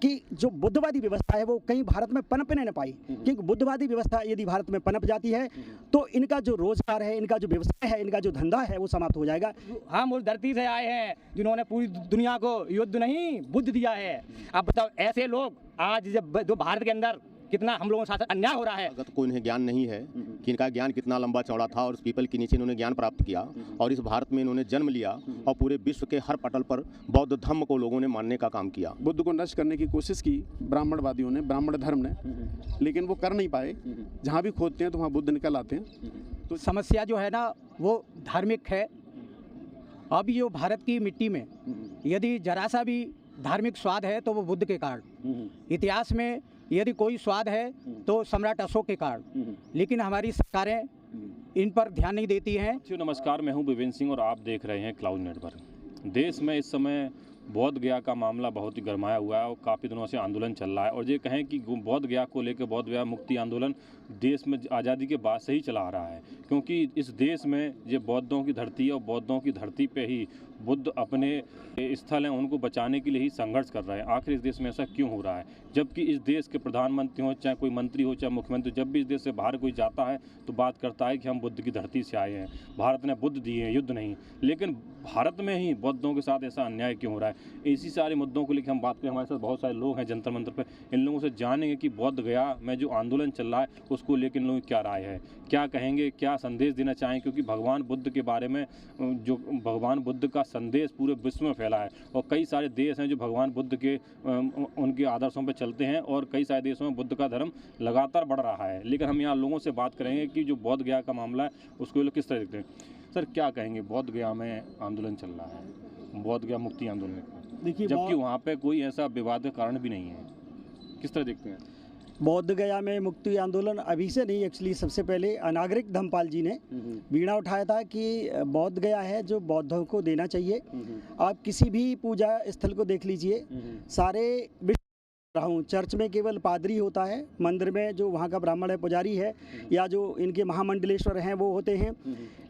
कि जो बुद्धवादी व्यवस्था है वो कहीं भारत में पनपने न पाई, क्योंकि बुद्धवादी व्यवस्था यदि भारत में पनप जाती है तो इनका जो रोजगार है, इनका जो व्यवसाय है, इनका जो धंधा है वो समाप्त हो जाएगा। हम उस धरती से आए हैं जिन्होंने पूरी दुनिया को युद्ध नहीं बुद्ध दिया है। अब बताओ ऐसे लोग आज जब जो भारत के अंदर कितना हम लोगों के साथ अन्याय हो रहा है। अगर कोई इन्हें ज्ञान नहीं है कि इनका ज्ञान कितना लंबा चौड़ा था और उस पीपल के नीचे इन्होंने ज्ञान प्राप्त किया और इस भारत में इन्होंने जन्म लिया और पूरे विश्व के हर पटल पर बौद्ध धर्म को लोगों ने मानने का काम किया। बुद्ध को नष्ट करने की कोशिश की ब्राह्मणवादियों ने, ब्राह्मण धर्म ने, लेकिन वो कर नहीं पाए। जहाँ भी खोदते हैं तो वहाँ बुद्ध निकल आते हैं। तो समस्या जो है ना वो धार्मिक है। अब ये भारत की मिट्टी में यदि जरा सा भी धार्मिक स्वाद है तो वो बुद्ध के कारण। इतिहास में यदि कोई स्वाद है तो सम्राट अशोक के कारण, लेकिन हमारी सरकारें इन पर ध्यान नहीं देती हैं। नमस्कार, मैं हूं विवेन सिंह और आप देख रहे हैं क्लाउड नेटवर्क। देश में इस समय बौद्ध गया का मामला बहुत ही गरमाया हुआ है और काफ़ी दिनों से आंदोलन चल रहा है। और ये कहें कि बौद्ध गया को लेकर बौद्ध गया मुक्ति आंदोलन देश में आज़ादी के बाद से ही चला आ रहा है, क्योंकि इस देश में ये बौद्धों की धरती है और बौद्धों की धरती पे ही बुद्ध अपने स्थल हैं उनको बचाने के लिए ही संघर्ष कर रहे हैं। आखिर इस देश में ऐसा क्यों हो रहा है, जबकि इस देश के प्रधानमंत्री हो, चाहे कोई मंत्री हो, चाहे मुख्यमंत्री, जब भी इस देश से बाहर कोई जाता है तो बात करता है कि हम बुद्ध की धरती से आए हैं, भारत ने बुद्ध दिए हैं, युद्ध नहीं। लेकिन भारत में ही बौद्धों के साथ ऐसा अन्याय क्यों हो रहा है? इसी सारे मुद्दों को लेकर हम बात करें। हमारे साथ बहुत सारे लोग हैं जंतर मंतर पर, इन लोगों से जानेंगे कि बौद्ध गया में जो आंदोलन चल रहा है उसको लेकर इन लोगों की क्या राय है, क्या कहेंगे, क्या संदेश देना चाहें। क्योंकि भगवान बुद्ध के बारे में जो भगवान बुद्ध का संदेश पूरे विश्व में फैला है और कई सारे देश हैं जो भगवान बुद्ध के उनके आदर्शों पर चलते हैं और कई सारे देशों में बुद्ध का धर्म लगातार बढ़ रहा है। लेकिन हम यहाँ लोगों से बात करेंगे कि जो बौद्ध गया का मामला है उसको लोग किस तरह देखते हैं। सर, क्या कहेंगे, बौद्ध गया में आंदोलन चल रहा है, बौद्ध गया मुक्ति आंदोलन, देखिए जबकि वहाँ पे कोई ऐसा विवाद का कारण भी नहीं है, किस तरह देखते हैं? बौद्ध गया में मुक्ति आंदोलन अभी से नहीं, एक्चुअली सबसे पहले अनागरिक धम्मपाल जी ने बीड़ा उठाया था कि बौद्ध गया है जो बौद्धों को देना चाहिए। आप किसी भी पूजा स्थल को देख लीजिए, सारे चर्च में केवल पादरी होता है, मंदिर में जो वहाँ का ब्राह्मण है, पुजारी है, या जो इनके महामंडलेश्वर हैं वो होते हैं।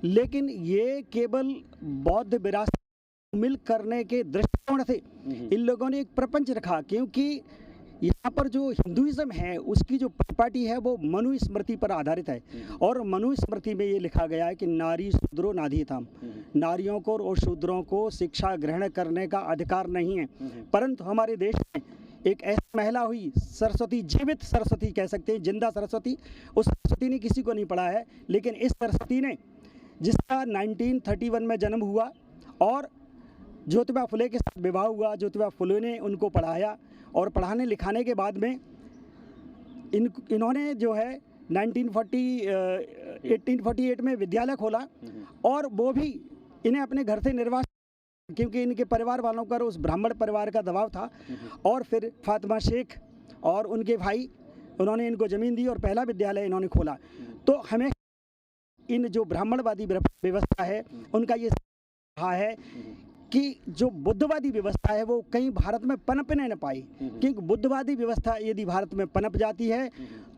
लेकिन ये केवल बौद्ध विरासत मिल करने के दृष्टिकोण से इन लोगों ने एक प्रपंच रखा, क्योंकि यहाँ पर जो हिंदुइज्म है उसकी जो प्रॉपर्टी है वो मनुस्मृति पर आधारित है और मनुस्मृति में ये लिखा गया है कि नारी शूद्रो नाधीताम, नारियों को और शूद्रों को शिक्षा ग्रहण करने का अधिकार नहीं है। परंतु हमारे देश में एक ऐसी महिला हुई, सरस्वती, जीवित सरस्वती कह सकते हैं, जिंदा सरस्वती, उस सरस्वती ने किसी को नहीं पढ़ा है, लेकिन इस सरस्वती ने, जिसका 1931 में जन्म हुआ और ज्योतिबा फुले के साथ विवाह हुआ, ज्योतिबा फुले ने उनको पढ़ाया और पढ़ाने लिखाने के बाद में इन्होंने जो है 1848 में विद्यालय खोला और वो भी इन्हें अपने घर से निर्वासित, क्योंकि इनके परिवार वालों का उस ब्राह्मण परिवार का दबाव था। और फिर फातिमा शेख और उनके भाई, उन्होंने इनको ज़मीन दी और पहला विद्यालय इन्होंने खोला। तो हमें इन जो ब्राह्मणवादी व्यवस्था है उनका ये रहा है कि जो बुद्धवादी व्यवस्था है वो कहीं भारत में पनपने न पाई, क्योंकि बुद्धवादी व्यवस्था यदि भारत में पनप जाती है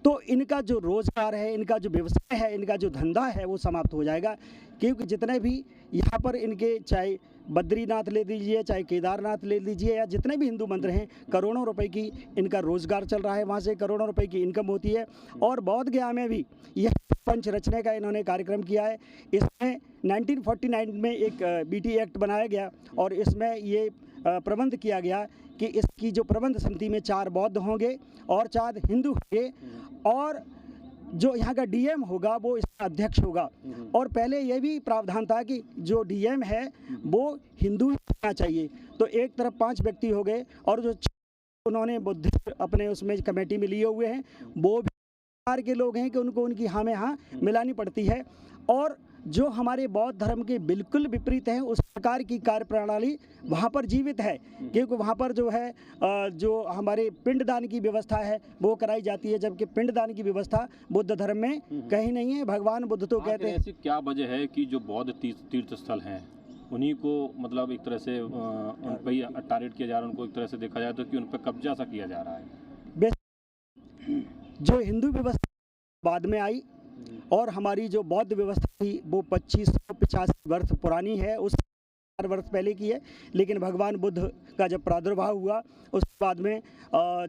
तो इनका जो रोजगार है, इनका जो व्यवसाय है, इनका जो धंधा है वो समाप्त हो जाएगा। क्योंकि जितने भी यहाँ पर इनके, चाहे बद्रीनाथ ले लीजिए, चाहे केदारनाथ ले लीजिए, या जितने भी हिंदू मंदिर हैं, करोड़ों रुपए की इनका रोजगार चल रहा है, वहाँ से करोड़ों रुपए की इनकम होती है। और बौद्ध गया में भी यह पंच रचने का इन्होंने कार्यक्रम किया है। इसमें 1949 में एक बीटी एक्ट बनाया गया और इसमें ये प्रबंध किया गया कि इसकी जो प्रबंध समिति में 4 बौद्ध होंगे और 4 हिंदू होंगे और जो यहाँ का डीएम होगा वो इसका अध्यक्ष होगा। और पहले ये भी प्रावधान था कि जो डीएम है वो हिंदू होना चाहिए। तो एक तरफ 5 व्यक्ति हो गए और जो उन्होंने बुद्धिस्ट अपने उसमें कमेटी में लिए हुए हैं वो भी के लोग हैं कि उनको उनकी हाँ में हाँ मिलानी पड़ती है। और जो हमारे बौद्ध धर्म के बिल्कुल विपरीत हैं उस प्रकार की कार्यप्रणाली वहाँ पर जीवित है, क्योंकि वहाँ पर जो है जो हमारे पिंडदान की व्यवस्था है वो कराई जाती है, जबकि पिंडदान की व्यवस्था बुद्ध धर्म में कहीं नहीं है। भगवान बुद्ध तो कहते हैं। ऐसी क्या वजह है कि जो बौद्ध तीर्थ स्थल हैं उन्हीं को मतलब एक तरह से उन पर ही टारगेट किया जा रहा है, उनको एक तरह से देखा जाए तो कि उन पर कब्जा सा किया जा रहा है? जो हिंदू व्यवस्था बाद में आई और हमारी जो बौद्ध व्यवस्था थी वो 2550 वर्ष पुरानी है। उस 4 वर्ष पहले की है, लेकिन भगवान बुद्ध का जब प्रादुर्भाव हुआ उसके बाद में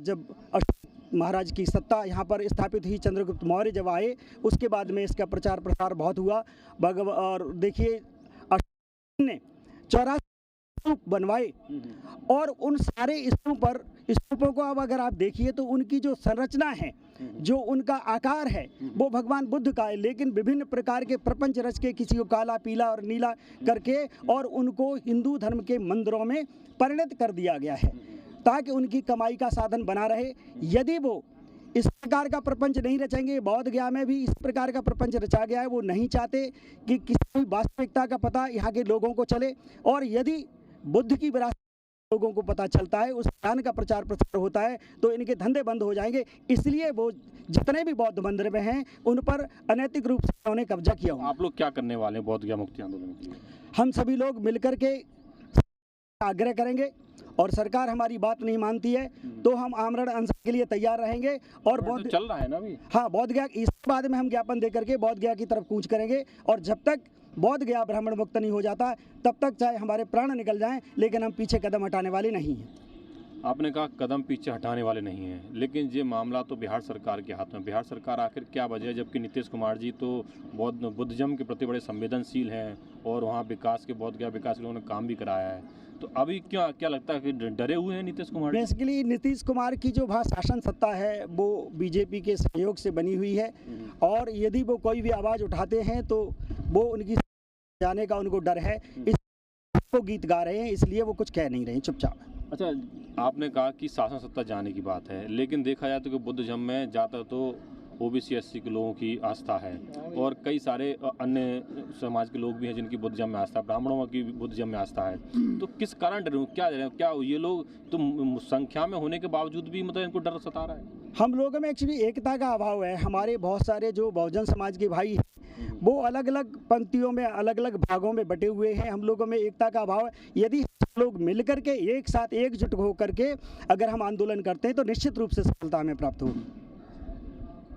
जब अशोक महाराज की सत्ता यहाँ पर स्थापित हुई, चंद्रगुप्त मौर्य जब आए उसके बाद में इसका प्रचार प्रसार बहुत हुआ। और देखिए अशोक ने 84 स्तूप बनवाए और उन सारे स्तूपों को अब अगर आप देखिए तो उनकी जो संरचना है, जो उनका आकार है वो भगवान बुद्ध का है, लेकिन विभिन्न प्रकार के प्रपंच रच के किसी को काला, पीला और नीला करके और उनको हिंदू धर्म के मंदिरों में परिणत कर दिया गया है ताकि उनकी कमाई का साधन बना रहे। यदि वो इस प्रकार का प्रपंच नहीं रचेंगे, बौद्ध गया में भी इस प्रकार का प्रपंच रचा गया है, वो नहीं चाहते कि किसी वास्तविकता का पता यहाँ के लोगों को चले, और यदि बुद्ध की विरासत लोगों को पता चलता है, उस ज्ञान का प्रचार प्रसार होता है तो इनके धंधे बंद हो जाएंगे। इसलिए वो जितने भी बौद्ध मंदिर में हैं उन पर अनैतिक रूप से उन्होंने कब्जा किया हुआ। आप लोग क्या करने वाले हैं बौद्ध गया मुक्ति आंदोलन के लिए? हम सभी लोग मिलकर के आग्रह करेंगे और सरकार हमारी बात नहीं मानती है तो हम आमरण अनशन के लिए तैयार रहेंगे। और बौद्ध चल रहा है ना अभी? हाँ, बौद्ध गया इसके बाद में हम ज्ञापन दे करके बौद्ध गया की तरफ कूच करेंगे, और जब तक बौद्ध गया ब्राह्मण मुक्त नहीं हो जाता तब तक चाहे हमारे प्राण निकल जाएं, लेकिन हम पीछे कदम हटाने वाले नहीं हैं। आपने कहा कदम पीछे हटाने वाले नहीं हैं, लेकिन ये मामला तो बिहार सरकार के हाथ में। बिहार सरकार आखिर क्या वजह है, जबकि नीतीश कुमार जी तो बुद्धिज्म के प्रति बड़े संवेदनशील हैं और वहाँ विकास के बौद्ध गया विकास के उन्होंने काम भी कराया है, तो अभी क्या लगता है कि डरे हुए हैं नीतीश कुमार? बेसिकली नीतीश कुमार की जो शासन सत्ता है वो बीजेपी के सहयोग से बनी हुई है, और यदि वो कोई भी आवाज़ उठाते हैं तो वो उनकी जाने का उनको डर है, इसको गीत गा रहे हैं, इसलिए वो कुछ कह नहीं रहे हैं, चुपचाप। अच्छा, आपने कहा कि शासन सत्ता जाने की बात है, लेकिन देखा जाए तो कि बुद्धिज्म में ज़्यादातर तो ओबीसी एससी के लोगों की आस्था है और कई सारे अन्य समाज के लोग भी हैं जिनकी बुद्धिज्म में आस्था है, ब्राह्मणों की बुद्धिज्म में आस्था है, तो किस कारण डरे? क्या ये लोग तो संख्या में होने के बावजूद भी मतलब इनको डर सता रहा है? हम लोगों में एक्चुअली एकता का अभाव है। हमारे बहुत सारे जो बहुजन समाज के भाई हैं वो अलग अलग पंक्तियों में अलग अलग भागों में बटे हुए हैं, हम लोगों में एकता का अभाव है। यदि लोग मिल करके एक साथ एकजुट होकर के अगर हम आंदोलन करते हैं तो निश्चित रूप से सफलता हमें प्राप्त होगी।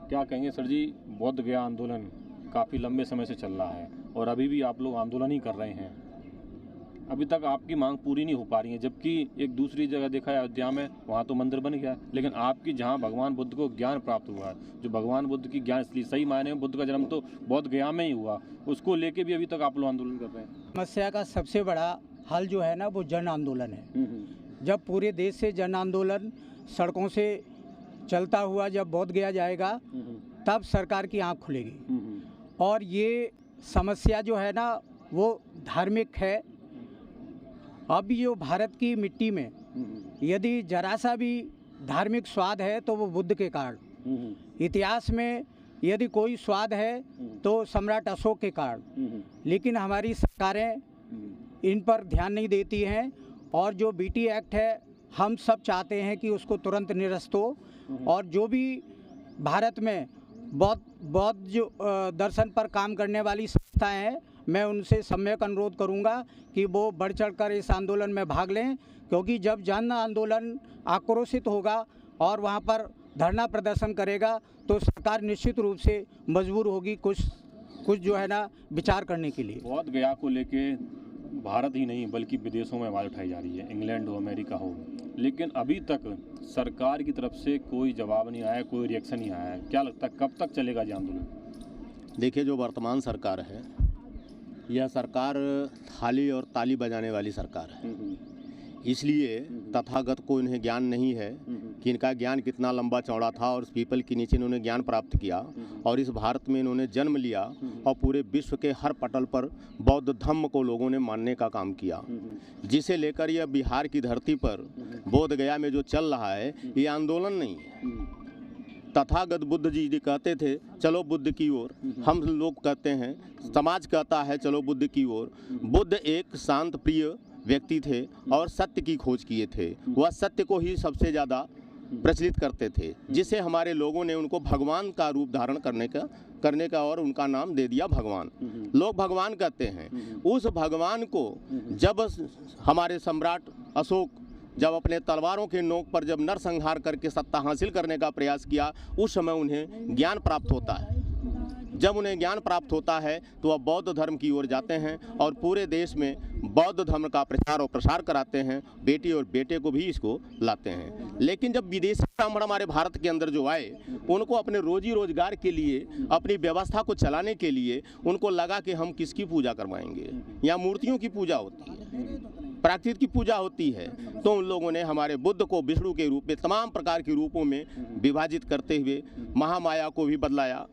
क्या कहेंगे सर जी, बौद्ध गया आंदोलन काफ़ी लंबे समय से चल रहा है और अभी भी आप लोग आंदोलन ही कर रहे हैं, अभी तक आपकी मांग पूरी नहीं हो पा रही है, जबकि एक दूसरी जगह देखा है अयोध्या में, वहाँ तो मंदिर बन गया, लेकिन आपकी जहाँ भगवान बुद्ध को ज्ञान प्राप्त हुआ है, जो भगवान बुद्ध की ज्ञान इसलिए सही मायने में बुद्ध का जन्म तो बौद्ध गया में ही हुआ, उसको लेके भी अभी तक आप लोग आंदोलन कर रहे हैं। समस्या का सबसे बड़ा हल जो है ना वो जन आंदोलन है। जब पूरे देश से जन आंदोलन सड़कों से चलता हुआ जब बौद्ध गया जाएगा तब सरकार की आँख खुलेगी। और ये समस्या जो है ना वो धार्मिक है। अब जो भारत की मिट्टी में यदि जरा सा भी धार्मिक स्वाद है तो वो बुद्ध के कारण, इतिहास में यदि कोई स्वाद है तो सम्राट अशोक के कारण, लेकिन हमारी सरकारें इन पर ध्यान नहीं देती हैं। और जो बीटी एक्ट है हम सब चाहते हैं कि उसको तुरंत निरस्त हो, और जो भी भारत में बौद्ध जो दर्शन पर काम करने वाली संस्थाएं हैं मैं उनसे सम्यक अनुरोध करूंगा कि वो बढ़ चढ़कर इस आंदोलन में भाग लें, क्योंकि जब जन आंदोलन आक्रोशित होगा और वहां पर धरना प्रदर्शन करेगा तो सरकार निश्चित रूप से मजबूर होगी कुछ जो है ना विचार करने के लिए। बौद्ध गया को लेके भारत ही नहीं बल्कि विदेशों में आवाज़ उठाई जा रही है, इंग्लैंड हो अमेरिका हो, लेकिन अभी तक सरकार की तरफ से कोई जवाब नहीं आया, कोई रिएक्शन नहीं आया है। क्या लगता है कब तक चलेगा ये आंदोलन? देखिए, जो वर्तमान सरकार है यह सरकार थाली और ताली बजाने वाली सरकार है, इसलिए तथागत को इन्हें ज्ञान नहीं है कि इनका ज्ञान कितना लंबा चौड़ा था और उस पीपल के नीचे इन्होंने ज्ञान प्राप्त किया और इस भारत में इन्होंने जन्म लिया और पूरे विश्व के हर पटल पर बौद्ध धर्म को लोगों ने मानने का काम किया, जिसे लेकर यह बिहार की धरती पर बोध गया में जो चल रहा है ये आंदोलन नहीं है। तथागत बुद्ध जी कहते थे चलो बुद्ध की ओर, हम लोग कहते हैं, समाज कहता है चलो बुद्ध की ओर। बुद्ध एक शांत प्रिय व्यक्ति थे और सत्य की खोज किए थे, वह सत्य को ही सबसे ज़्यादा प्रचलित करते थे, जिससे हमारे लोगों ने उनको भगवान का रूप धारण करने का और उनका नाम दे दिया भगवान। लोग भगवान कहते हैं। उस भगवान को जब हमारे सम्राट अशोक जब अपने तलवारों के नोक पर जब नरसंहार करके सत्ता हासिल करने का प्रयास किया, उस समय उन्हें ज्ञान प्राप्त होता है। जब उन्हें ज्ञान प्राप्त होता है तो वह बौद्ध धर्म की ओर जाते हैं और पूरे देश में बौद्ध धर्म का प्रचार और प्रसार कराते हैं, बेटी और बेटे को भी इसको लाते हैं। लेकिन जब विदेशी ब्राह्मण हमारे भारत के अंदर जो आए, उनको अपने रोजी रोजगार के लिए, अपनी व्यवस्था को चलाने के लिए उनको लगा कि हम किसकी पूजा करवाएंगे, यहाँ मूर्तियों की पूजा होती है, प्राकृत की पूजा होती है। तो उन लोगों ने हमारे बुद्ध को विष्णु के रूप में, तमाम प्रकार के रूपों में विभाजित करते हुए महामाया को भी बदलाया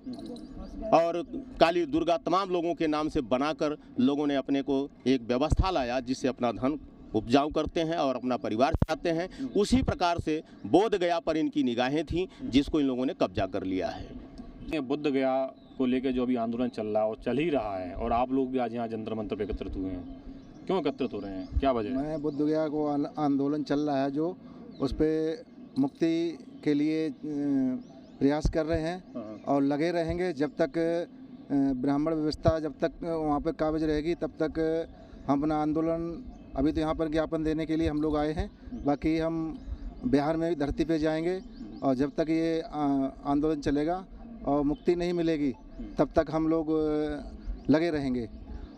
और काली, दुर्गा, तमाम लोगों के नाम से बनाकर लोगों ने अपने को एक व्यवस्था लाया जिससे अपना धन उपजाऊ करते हैं और अपना परिवार चलाते हैं। उसी प्रकार से बोध गया पर इनकी निगाहें थीं, जिसको इन लोगों ने कब्जा कर लिया है। बुद्ध गया को लेकर जो अभी आंदोलन चल रहा है और चल ही रहा है, और आप लोग भी आज यहाँ जंतर मंतर पे एकत्रित हुए हैं, क्यों एकत्रित हो रहे हैं, क्या वजह है? मैं बुद्ध गया को आंदोलन चल रहा है जो उस पर मुक्ति के लिए प्रयास कर रहे हैं और लगे रहेंगे जब तक ब्राह्मण व्यवस्था जब तक वहाँ पर काबिज रहेगी तब तक हम अपना आंदोलन, अभी तो यहाँ पर ज्ञापन देने के लिए हम लोग आए हैं, बाकी हम बिहार में भी धरती पे जाएंगे और जब तक ये आंदोलन चलेगा और मुक्ति नहीं मिलेगी तब तक हम लोग लगे रहेंगे।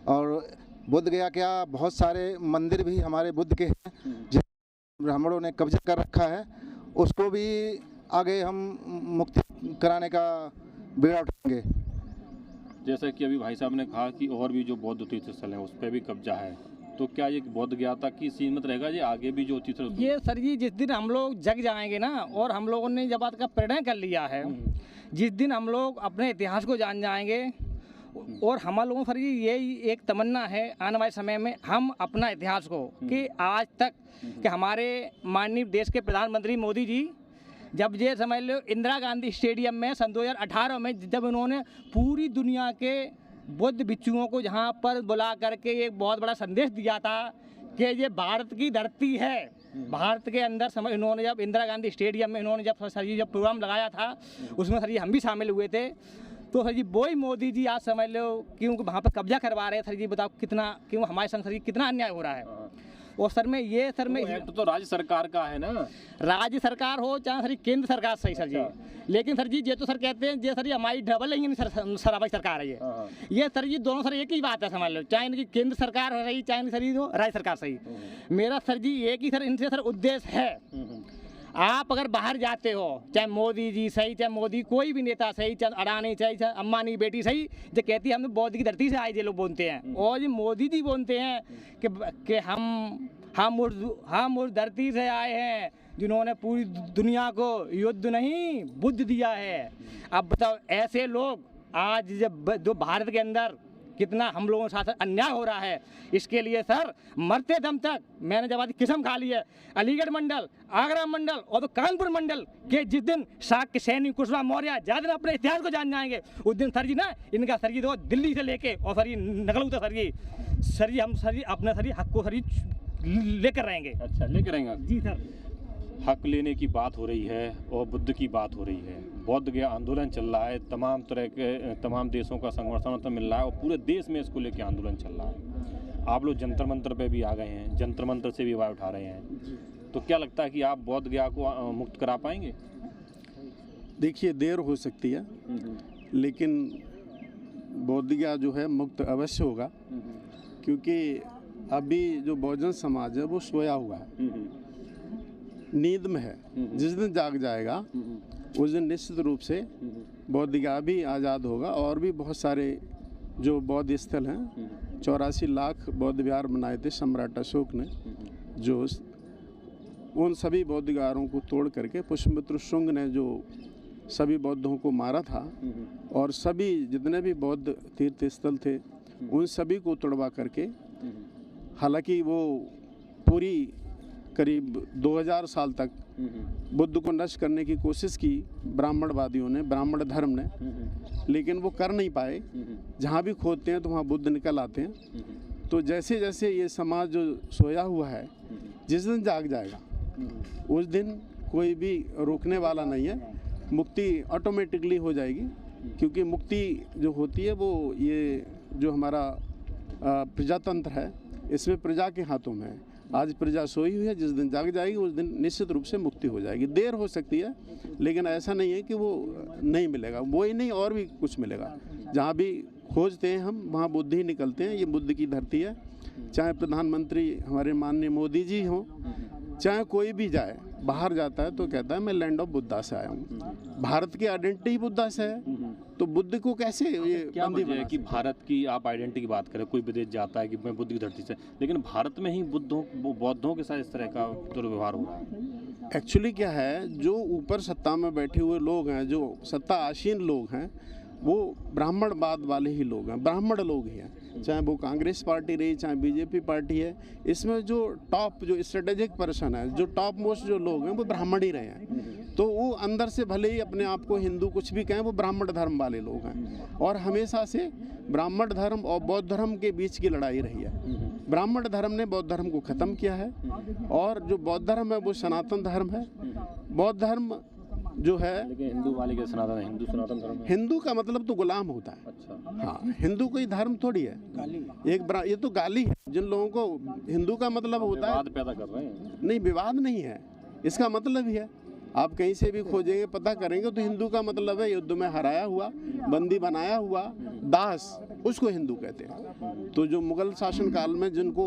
और बुद्ध गया क्या, बहुत सारे मंदिर भी हमारे बुद्ध के हैं जिन ब्राह्मणों ने कब्जा कर रखा है, उसको भी आगे हम मुक्ति कराने का बीड़ा उठाएंगे। जैसा कि अभी भाई साहब ने कहा कि और भी जो बौद्ध तीर्थ स्थल हैं उस पर भी कब्जा है, तो क्या ये बोध गया था कि सीमित रहेगा ये आगे भी जो तीर्थ? ये सर जी जिस दिन हम लोग जग जाएंगे ना, और हम लोगों ने जब बात का प्रणय कर लिया है, जिस दिन हम लोग अपने इतिहास को जान जाएंगे, और हम लोगों सर जी यही एक तमन्ना है आने वाले समय में हम अपना इतिहास को, कि आज तक कि हमारे माननीय देश के प्रधानमंत्री मोदी जी जब ये समझ लो इंदिरा गांधी स्टेडियम में सन 2018 में जब उन्होंने पूरी दुनिया के बुद्ध भिक्षुओं को जहाँ पर बुला करके एक बहुत बड़ा संदेश दिया था कि ये भारत की धरती है, भारत के अंदर समझ, इन्होंने जब इंदिरा गांधी स्टेडियम में इन्होंने जब सर जी जब प्रोग्राम लगाया था उसमें सर जी हम भी शामिल हुए थे। तो सर जी वही मोदी जी आज समझ लो क्यों वहाँ पर कब्जा करवा रहे हैं। सर जी बताओ कितना, क्यों हमारे संग सर जी कितना अन्याय हो रहा है। और सर में ये सर में एक्ट तो राज्य सरकार का है ना, राज्य सरकार हो चाहे सर केंद्र सरकार सही सर जी, लेकिन सर जी ये तो सर कहते हैं ये सर जी हमारी डबल नहीं सर हमारी सरकार है ये सर जी दोनों सर एक ही बात है समझ लो, चाहे इनकी केंद्र सरकार रही चाहे सर जी राज्य सरकार सही। मेरा सर जी एक ही सर इनसे सर उद्देश्य है, आप अगर बाहर जाते हो चाहे मोदी जी सही, चाहे मोदी कोई भी नेता सही, चाहे अडानी सही, चाहे अम्बानी बेटी सही, जो कहती है हम बौद्ध की धरती से आए, ये लोग बोलते हैं। और ये मोदी जी बोलते हैं कि हम उस धरती से आए हैं जिन्होंने पूरी दुनिया को युद्ध नहीं बुद्ध दिया है। अब बताओ ऐसे लोग आज जब जो भारत के अंदर कितना हम लोगों के साथ अन्याय हो रहा है, इसके लिए सर मरते दम तक मैंने जब आज किस्म खा ली है अलीगढ़ मंडल, आगरा मंडल और तो कानपुर मंडल के जिस दिन शाक्य सैनी कुशवाहा मौर्य ज्यादा दिन अपने इतिहास को जान जाएंगे उस दिन सर जी ना इनका सर जी तो दिल्ली से लेके और सर जी नकल उतर सर जी हम सर जी अपने सर जी हक को सर जी लेकर रहेंगे। अच्छा लेकर रहेंगे जी सर। हक लेने की बात हो रही है और बुद्ध की बात हो रही है, बौद्ध गया आंदोलन चल रहा है, तमाम तरह के तमाम देशों का समर्थन मिल रहा है और पूरे देश में इसको लेकर आंदोलन चल रहा है। आप लोग जंतर मंतर पे भी आ गए हैं, जंतर मंतर से भी आवाज़ उठा रहे हैं, तो क्या लगता है कि आप बौद्ध गया को मुक्त करा पाएंगे? देखिए देर हो सकती है लेकिन बौद्ध गया जो है मुक्त अवश्य होगा, क्योंकि अभी जो बहुजन समाज है वो सोया हुआ है, नींद में है। जिस दिन जाग जाएगा उस दिन निश्चित रूप से बौद्ध गया भी आज़ाद होगा। और भी बहुत सारे जो बौद्ध स्थल हैं, 84 लाख बौद्ध विहार बनाए थे सम्राट अशोक ने, जो उन सभी बौद्ध विहारों को तोड़ करके पुष्यमित्र शुंग ने जो सभी बौद्धों को मारा था और सभी जितने भी बौद्ध तीर्थ स्थल थे उन सभी को तोड़वा करके, हालांकि वो पूरी करीब 2000 साल तक बुद्ध को नष्ट करने की कोशिश की ब्राह्मणवादियों ने, ब्राह्मण धर्म ने, लेकिन वो कर नहीं पाए। जहाँ भी खोदते हैं तो वहाँ बुद्ध निकल आते हैं। तो जैसे जैसे ये समाज जो सोया हुआ है, जिस दिन जाग जाएगा उस दिन कोई भी रोकने वाला नहीं है, मुक्ति ऑटोमेटिकली हो जाएगी। क्योंकि मुक्ति जो होती है वो ये जो हमारा प्रजातंत्र है इसमें प्रजा के हाथों में है। आज प्रजा सोई हुई है, जिस दिन जाग जाएगी उस दिन निश्चित रूप से मुक्ति हो जाएगी। देर हो सकती है लेकिन ऐसा नहीं है कि वो नहीं मिलेगा, वो ही नहीं और भी कुछ मिलेगा। जहाँ भी खोजते हैं हम वहाँ बुद्ध ही निकलते हैं। ये बुद्ध की धरती है। चाहे प्रधानमंत्री हमारे माननीय मोदी जी हों, चाहे कोई भी जाए, बाहर जाता है तो कहता है मैं लैंड ऑफ बुद्धा से आया हूँ। भारत की आइडेंटिटी बुद्धा से है, तो बुद्ध को कैसे ये क्या बंदी वजह है बना कि सकते? भारत की आप आइडेंटिटी की बात करें, कोई विदेश जाता है कि मैं बुद्ध की धरती से, लेकिन भारत में ही बौद्धों के साथ इस तरह का दुर्व्यवहार हो रहा है। एक्चुअली क्या है, जो ऊपर सत्ता में बैठे हुए लोग हैं, जो सत्ता आसीन लोग हैं, वो ब्राह्मणवाद वाले ही लोग हैं, ब्राह्मण लोग ही हैं। चाहे वो कांग्रेस पार्टी रही, चाहे बीजेपी पार्टी है, इसमें जो टॉप जो स्ट्रेटेजिक पर्सन है, जो टॉप मोस्ट जो लोग हैं, वो ब्राह्मण ही रहे हैं। तो वो अंदर से भले ही अपने आप को हिंदू कुछ भी कहें, वो ब्राह्मण धर्म वाले लोग हैं। और हमेशा से ब्राह्मण धर्म और बौद्ध धर्म के बीच की लड़ाई रही है। ब्राह्मण धर्म ने बौद्ध धर्म को ख़त्म किया है, और जो बौद्ध धर्म है वो सनातन धर्म है। बौद्ध धर्म जो है, लेकिन हिंदू वाले के सनातन हिंदू सनातन धर्म है। हिंदू का मतलब तो गुलाम होता है। अच्छा, हाँ, हिंदू कोई धर्म थोड़ी है। ये तो गाली है जिन लोगों को हिंदू का मतलब होता है। विवाद पैदा कर रहे हैं। नहीं, विवाद नहीं है, इसका मतलब ही है। आप कहीं से भी खोजेंगे, पता करेंगे तो हिंदू का मतलब है युद्ध में हराया हुआ, बंदी बनाया हुआ दास, उसको हिंदू कहते हैं। तो जो मुगल शासन काल में जिनको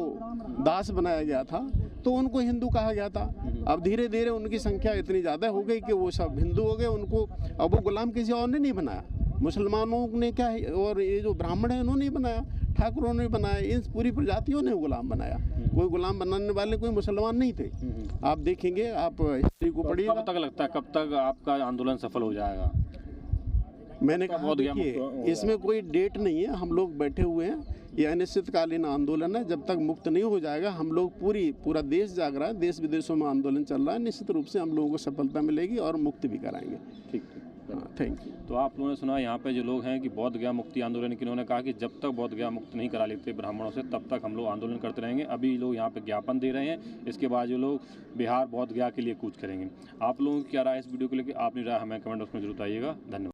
दास बनाया गया था, तो उनको हिंदू कहा गया था। अब धीरे धीरे उनकी संख्या इतनी ज़्यादा हो गई कि वो सब हिंदू हो गए। उनको अब वो गुलाम किसी और ने नहीं बनाया। मुसलमानों ने क्या है, और ये जो ब्राह्मण है उन्होंने बनाया, ठाकुरों ने बनाया, इन पूरी प्रजातियों ने गुलाम बनाया। कोई गुलाम बनाने वाले कोई मुसलमान नहीं थे। आप देखेंगे, आप हिस्ट्री को पढ़िएगा। कब तक लगता है, कब तक आपका आंदोलन सफल हो जाएगा? मैंने कहा, देखिए, इसमें कोई डेट नहीं है। हम लोग बैठे हुए हैं, ये अनिश्चितकालीन आंदोलन है। जब तक मुक्त नहीं हो जाएगा, हम लोग पूरा देश जाग रहा है, देश विदेशों में आंदोलन चल रहा है। निश्चित रूप से हम लोगों को सफलता मिलेगी और मुक्त भी कराएंगे। ठीक, थैंक यू। तो आप लोगों ने सुना यहाँ पे जो लोग हैं कि बोध गया मुक्ति आंदोलन की, उन्होंने कहा कि जब तक बोध गया मुक्त नहीं करा लेते ब्राह्मणों से, तब तक हम लोग आंदोलन करते रहेंगे। अभी लोग यहाँ पे ज्ञापन दे रहे हैं, इसके बाद जो लोग बिहार बोध गया के लिए कूच करेंगे। आप लोगों की क्या राय इस वीडियो को लेकर? आपने राय हमें कमेंट बॉक्स में जरूर बताइएगा। धन्यवाद।